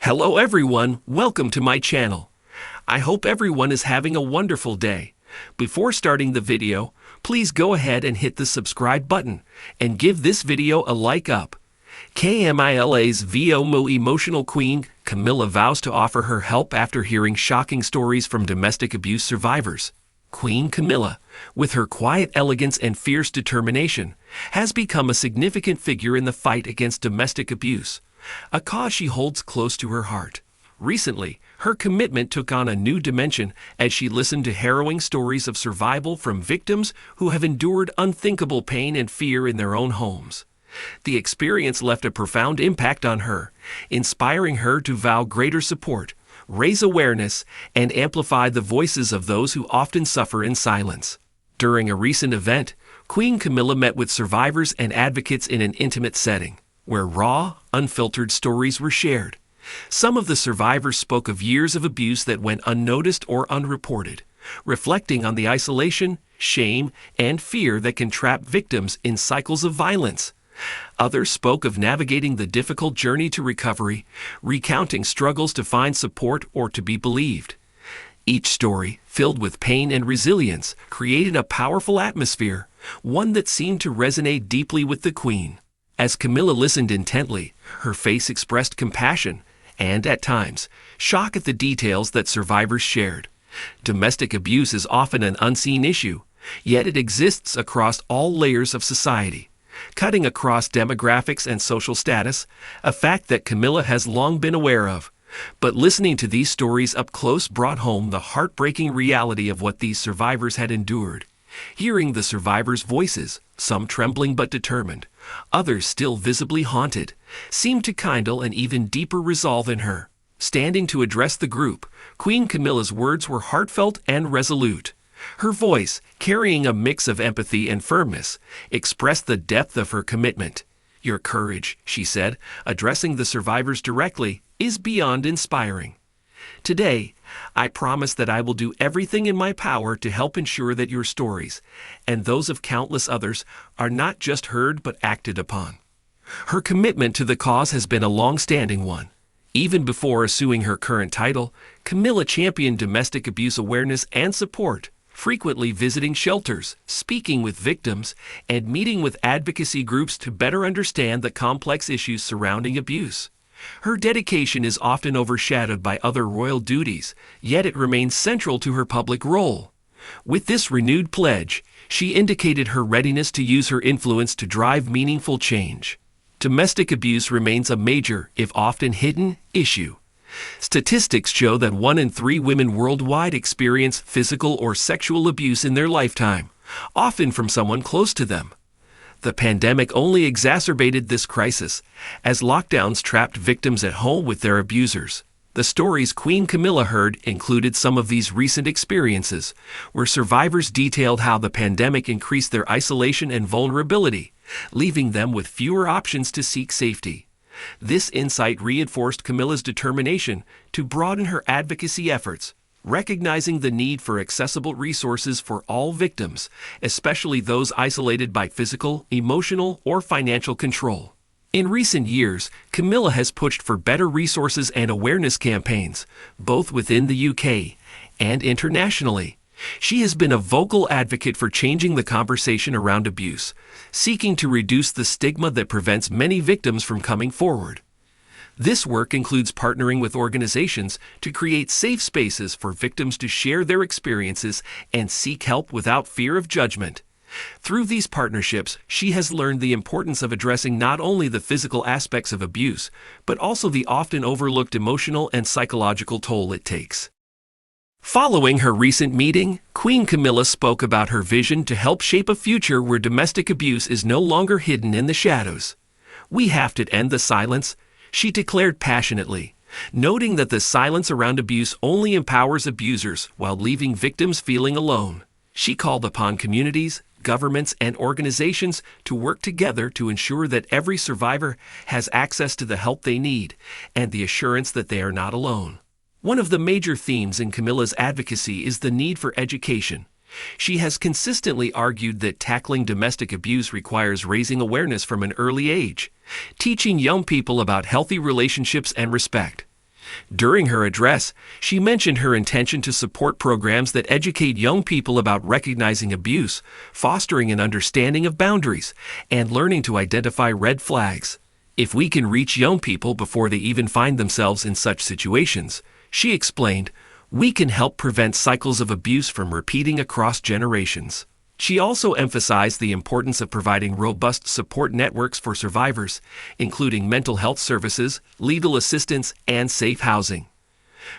Hello everyone, welcome to my channel. I hope everyone is having a wonderful day. Before starting the video, please go ahead and hit the subscribe button and give this video a like up. Camilla's VOMO emotional queen, Camilla vows to offer her help after hearing shocking stories from domestic abuse survivors. Queen Camilla, with her quiet elegance and fierce determination, has become a significant figure in the fight against domestic abuse, a cause she holds close to her heart. Recently, her commitment took on a new dimension as she listened to harrowing stories of survival from victims who have endured unthinkable pain and fear in their own homes. The experience left a profound impact on her, inspiring her to vow greater support, raise awareness, and amplify the voices of those who often suffer in silence. During a recent event, Queen Camilla met with survivors and advocates in an intimate setting, where raw, unfiltered stories were shared. Some of the survivors spoke of years of abuse that went unnoticed or unreported, reflecting on the isolation, shame, and fear that can trap victims in cycles of violence. Others spoke of navigating the difficult journey to recovery, recounting struggles to find support or to be believed. Each story, filled with pain and resilience, created a powerful atmosphere, one that seemed to resonate deeply with the Queen. As Camilla listened intently, her face expressed compassion and, at times, shock at the details that survivors shared. Domestic abuse is often an unseen issue, yet it exists across all layers of society, cutting across demographics and social status, a fact that Camilla has long been aware of. But listening to these stories up close brought home the heartbreaking reality of what these survivors had endured. Hearing the survivors' voices, some trembling but determined, others still visibly haunted, seemed to kindle an even deeper resolve in her. Standing to address the group, Queen Camilla's words were heartfelt and resolute. Her voice, carrying a mix of empathy and firmness, expressed the depth of her commitment. "Your courage," she said, addressing the survivors directly, "is beyond inspiring. Today, I promise that I will do everything in my power to help ensure that your stories, and those of countless others, are not just heard but acted upon." Her commitment to the cause has been a long-standing one. Even before assuming her current title, Camilla championed domestic abuse awareness and support, frequently visiting shelters, speaking with victims, and meeting with advocacy groups to better understand the complex issues surrounding abuse. Her dedication is often overshadowed by other royal duties, yet it remains central to her public role. With this renewed pledge, she indicated her readiness to use her influence to drive meaningful change. Domestic abuse remains a major, if often hidden, issue. Statistics show that 1 in 3 women worldwide experience physical or sexual abuse in their lifetime, often from someone close to them. The pandemic only exacerbated this crisis, as lockdowns trapped victims at home with their abusers. The stories Queen Camilla heard included some of these recent experiences, where survivors detailed how the pandemic increased their isolation and vulnerability, leaving them with fewer options to seek safety. This insight reinforced Camilla's determination to broaden her advocacy efforts, recognizing the need for accessible resources for all victims, especially those isolated by physical, emotional, or financial control. In recent years, Camilla has pushed for better resources and awareness campaigns, both within the UK and internationally. She has been a vocal advocate for changing the conversation around abuse, seeking to reduce the stigma that prevents many victims from coming forward. This work includes partnering with organizations to create safe spaces for victims to share their experiences and seek help without fear of judgment. Through these partnerships, she has learned the importance of addressing not only the physical aspects of abuse, but also the often overlooked emotional and psychological toll it takes. Following her recent meeting, Queen Camilla spoke about her vision to help shape a future where domestic abuse is no longer hidden in the shadows. "We have to end the silence," she declared passionately, noting that the silence around abuse only empowers abusers while leaving victims feeling alone. She called upon communities, governments, and organizations to work together to ensure that every survivor has access to the help they need and the assurance that they are not alone. One of the major themes in Camilla's advocacy is the need for education. She has consistently argued that tackling domestic abuse requires raising awareness from an early age, teaching young people about healthy relationships and respect. During her address, she mentioned her intention to support programs that educate young people about recognizing abuse, fostering an understanding of boundaries, and learning to identify red flags. If we can reach young people before they even find themselves in such situations, she explained, we can help prevent cycles of abuse from repeating across generations. She also emphasized the importance of providing robust support networks for survivors, including mental health services, legal assistance, and safe housing.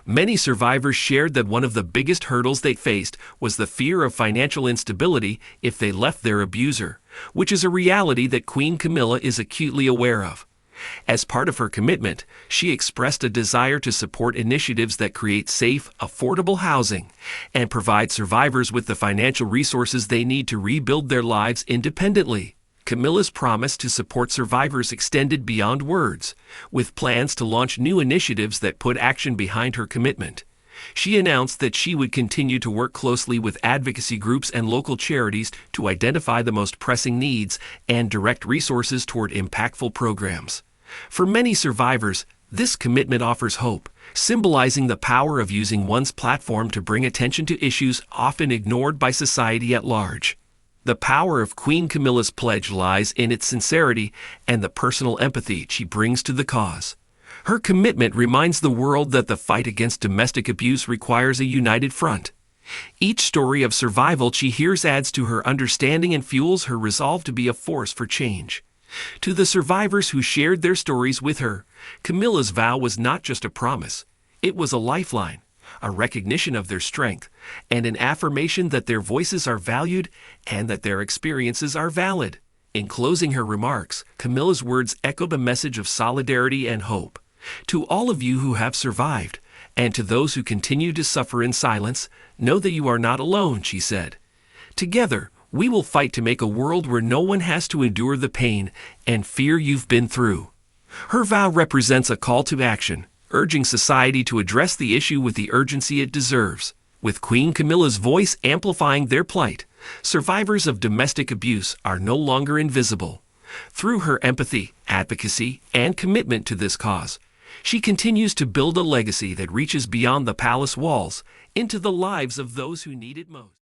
Many survivors shared that one of the biggest hurdles they faced was the fear of financial instability if they left their abuser, which is a reality that Queen Camilla is acutely aware of. As part of her commitment, she expressed a desire to support initiatives that create safe, affordable housing and provide survivors with the financial resources they need to rebuild their lives independently. Camilla's promise to support survivors extended beyond words, with plans to launch new initiatives that put action behind her commitment. She announced that she would continue to work closely with advocacy groups and local charities to identify the most pressing needs and direct resources toward impactful programs. For many survivors, this commitment offers hope, symbolizing the power of using one's platform to bring attention to issues often ignored by society at large. The power of Queen Camilla's pledge lies in its sincerity and the personal empathy she brings to the cause. Her commitment reminds the world that the fight against domestic abuse requires a united front. Each story of survival she hears adds to her understanding and fuels her resolve to be a force for change. To the survivors who shared their stories with her, Camilla's vow was not just a promise. It was a lifeline, a recognition of their strength, and an affirmation that their voices are valued and that their experiences are valid. In closing her remarks, Camilla's words echoed a message of solidarity and hope. To all of you who have survived, and to those who continue to suffer in silence, know that you are not alone, she said. Together, we will fight to make a world where no one has to endure the pain and fear you've been through. Her vow represents a call to action, urging society to address the issue with the urgency it deserves. With Queen Camilla's voice amplifying their plight, survivors of domestic abuse are no longer invisible. Through her empathy, advocacy, and commitment to this cause, she continues to build a legacy that reaches beyond the palace walls into the lives of those who need it most.